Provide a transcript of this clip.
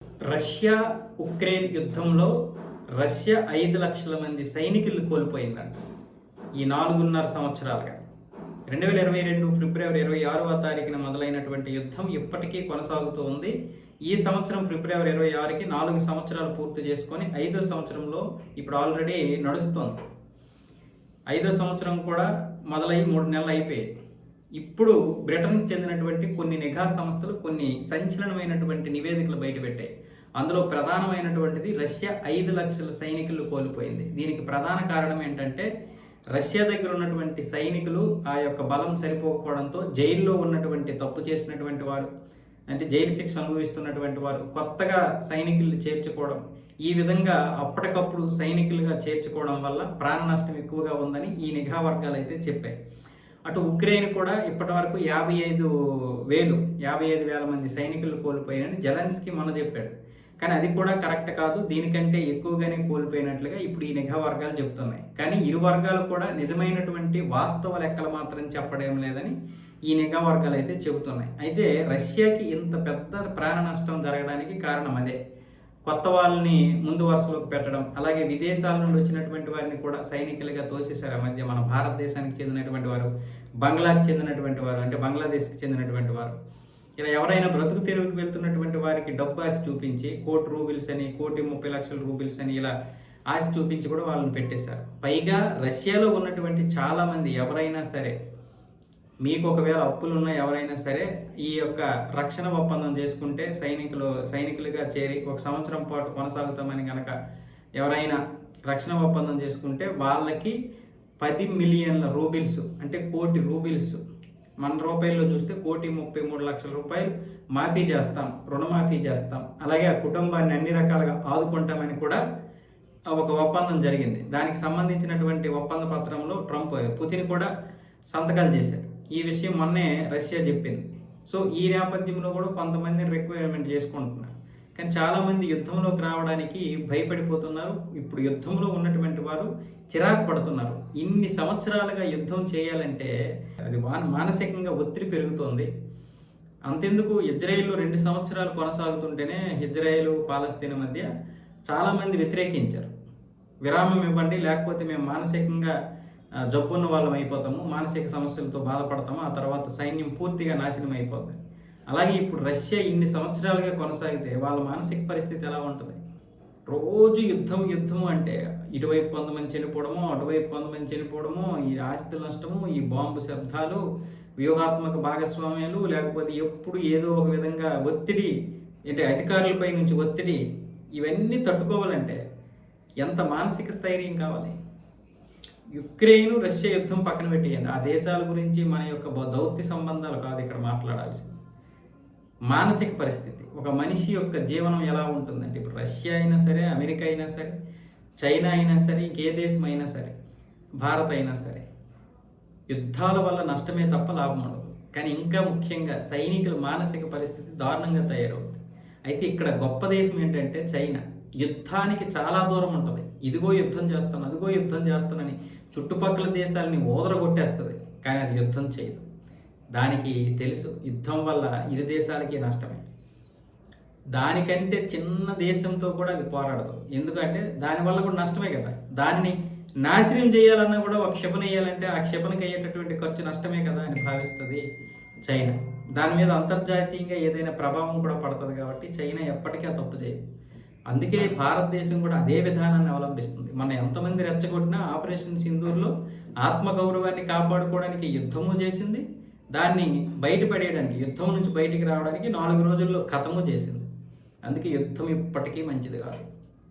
Russia Ukraine యుద్ధంలో Russia 5 లక్షల మంది సైనికులు కోల్పోయిందంట. ఈ 4.5 సంవత్సరాలుగా 2022 ఫిబ్రవరి 26వ తారీఖున మొదలైనటువంటి యుద్ధం ఇప్పటికీ కొనసాగుతూ ఉంది. ఈ సంవత్సరం ఫిబ్రవరి 26కి 4 సంవత్సరాలు పూర్తి చేసుకొని 5వ సంవత్సరంలో ఇప్పుడు ఆల్రెడీ నడుస్తోంది. 5వ సంవత్సరం కూడా మొదలై 3 నెలలు అయిపోయాయి. ఇప్పుడు బ్రిటన్కి చెందినటువంటి కొన్ని నిఘా సంస్థలు కొన్ని సంచలనమైనటువంటి నివేదికలు బయటపెట్టాయి. అందులో ప్రధానమైనటువంటిది రష్యా 5 లక్షల సైనికులు కోల్పోయింది. దీనికి ప్రధాన కారణం ఏంటంటే రష్యా దగ్గర ఉన్నటువంటి సైనికులు ఆ యొక్క బలం సరిపోకపోవడంతో జైల్లో ఉన్నటువంటి తప్పు చేసినటువంటి వారు, అంటే జైలు శిక్ష అనుభవిస్తున్నటువంటి వారు కొత్తగా సైనికులు చేర్చుకోవడం, ఈ విధంగా అప్పటికప్పుడు సైనికులుగా చేర్చుకోవడం వల్ల ప్రాణ నష్టం ఎక్కువగా ఉందని ఈ నిఘా వర్గాలు అయితే చెప్పాయి. అటు ఉక్రెయిన్ కూడా ఇప్పటి వరకు 55,000 మంది సైనికులు కోల్పోయారని జెలెన్స్కీ మొన్న చెప్పాడు. కానీ అది కూడా కరెక్ట్ కాదు, దీనికంటే ఎక్కువగానే కోల్పోయినట్లుగా ఇప్పుడు ఈ నిఘా వర్గాలు చెప్తున్నాయి. కానీ ఇరు వర్గాలు కూడా నిజమైనటువంటి వాస్తవ లెక్కలు మాత్రం చెప్పడం లేదని ఈ నిఘా వర్గాలు అయితే చెబుతున్నాయి. అయితే రష్యాకి ఇంత పెద్ద ప్రాణ నష్టం జరగడానికి కారణం అదే. కొత్త వాళ్ళని ముందు వరుసలోకి పెట్టడం, అలాగే విదేశాల నుండి వచ్చినటువంటి వారిని కూడా సైనికులుగా తోసేశారు. ఆ మధ్య మన భారతదేశానికి చెందినటువంటి వారు, బంగ్లాకి చెందినటువంటి వారు, అంటే బంగ్లాదేశ్కి చెందినటువంటి వారు, ఇలా ఎవరైనా బ్రతుకు తెరువుకి వెళ్తున్నటువంటి వారికి డబ్బు ఆశ చూపించి ₹1,30,00,000 అని, ₹1,30,00,000 అని ఇలా ఆశ చూపించి కూడా వాళ్ళని పెట్టేశారు. పైగా రష్యాలో ఉన్నటువంటి చాలామంది ఎవరైనా సరే, మీకు ఒకవేళ అప్పులున్న ఎవరైనా సరే ఈ యొక్క రక్షణ ఒప్పందం చేసుకుంటే సైనికులుగా చేరి 1 సంవత్సరం పాటు కొనసాగుతామని కనుక ఎవరైనా రక్షణ ఒప్పందం చేసుకుంటే వాళ్ళకి 10 మిలియన్ల రూబిల్స్, అంటే ₹1,00,00,000, మన రూపాయల్లో చూస్తే ₹1,33,00,000 మాఫీ చేస్తాం, రుణమాఫీ చేస్తాం, అలాగే ఆ కుటుంబాన్ని అన్ని రకాలుగా ఆదుకుంటామని కూడా ఒక ఒప్పందం జరిగింది. దానికి సంబంధించినటువంటి ఒప్పంద పత్రంలో పుతిన్ కూడా సంతకాలు చేశారు. ఈ విషయం మొన్నే రష్యా చెప్పింది. సో ఈ నేపథ్యంలో కూడా కొంతమందిని రిక్వైర్మెంట్ చేసుకుంటున్నారు. కానీ చాలామంది యుద్ధంలోకి రావడానికి భయపడిపోతున్నారు. ఇప్పుడు యుద్ధంలో ఉన్నటువంటి వారు చిరాకు పడుతున్నారు. ఇన్ని సంవత్సరాలుగా యుద్ధం చేయాలంటే అది మానసికంగా ఒత్తిడి పెరుగుతోంది. అంతెందుకు, ఇజ్రాయెల్లో 2 సంవత్సరాలు కొనసాగుతుంటేనే ఇజ్రాయెల్ పాలస్తీనా మధ్య చాలామంది వ్యతిరేకించారు. విరామం ఇవ్వండి, లేకపోతే మేము మానసికంగా జబ్బున్న వాళ్ళం అయిపోతాము, మానసిక సమస్యలతో బాధపడతాము, ఆ తర్వాత సైన్యం పూర్తిగా నాశనం అయిపోతుంది. అలాగే ఇప్పుడు రష్యా ఇన్ని సంవత్సరాలుగా కొనసాగితే వాళ్ళ మానసిక పరిస్థితి ఎలా ఉంటుంది? రోజు యుద్ధం అంటే ఇటువైపు కొంతమంది చనిపోవడము, అటువైపు కొంతమంది చనిపోవడము, ఈ ఆస్తి నష్టము, ఈ బాంబు శబ్దాలు, వ్యూహాత్మక భాగస్వామ్యాలు, లేకపోతే ఎప్పుడు ఏదో ఒక విధంగా ఒత్తిడి, అంటే అధికారులపై నుంచి ఒత్తిడి, ఇవన్నీ తట్టుకోవాలంటే ఎంత మానసిక స్థైర్యం కావాలి? యుక్రెయిన్ రష్యా యుద్ధం పక్కన పెట్టేయండి, ఆ దేశాల గురించి మన యొక్క దౌత్య సంబంధాలు కాదు ఇక్కడ మాట్లాడాల్సింది. మానసిక పరిస్థితి, ఒక మనిషి యొక్క జీవనం ఎలా ఉంటుందంటే, ఇప్పుడు రష్యా అయినా సరే, అమెరికా అయినా సరే, చైనా అయినా సరే, ఇంకే దేశం అయినా సరే, భారత్ అయినా సరే, యుద్ధాల వల్ల నష్టమే తప్ప లాభం ఉండదు. కానీ ఇంకా ముఖ్యంగా సైనికుల మానసిక పరిస్థితి దారుణంగా తయారవుతుంది. అయితే ఇక్కడ గొప్ప దేశం ఏంటంటే చైనా. యుద్ధానికి చాలా దూరం ఉంటుంది. ఇదిగో యుద్ధం చేస్తాను, అదిగో యుద్ధం చేస్తానని చుట్టుపక్కల దేశాలని ఓదరగొట్టేస్తుంది. కానీ అది యుద్ధం చేయదు. దానికి తెలుసు యుద్ధం వల్ల ఇరు దేశాలకి నష్టమే. దానికంటే చిన్న దేశంతో కూడా అది పోరాడదు. ఎందుకంటే దానివల్ల కూడా నష్టమే కదా. దాన్ని నాశనం చేయాలన్నా కూడా ఒక క్షిపణి వేయాలంటే ఆ క్షిపణికి అయ్యేటటువంటి ఖర్చు నష్టమే కదా అని భావిస్తుంది చైనా. దాని మీద అంతర్జాతీయంగా ఏదైనా ప్రభావం కూడా పడుతుంది కాబట్టి చైనా ఎప్పటికీ ఆ తప్పు చేయదు. అందుకే భారతదేశం కూడా అదే విధానాన్ని అవలంబిస్తుంది. మన ఎంతమంది రెచ్చగొట్టినా ఆపరేషన్ సింధూర్లో ఆత్మగౌరవాన్ని కాపాడుకోవడానికి యుద్ధము చేసింది, దాన్ని బయటపడేయడానికి, యుద్ధం నుంచి బయటికి రావడానికి 4 రోజుల్లో ఖతము చేసింది. అందుకే యుద్ధం ఇప్పటికీ మంచిది కాదు.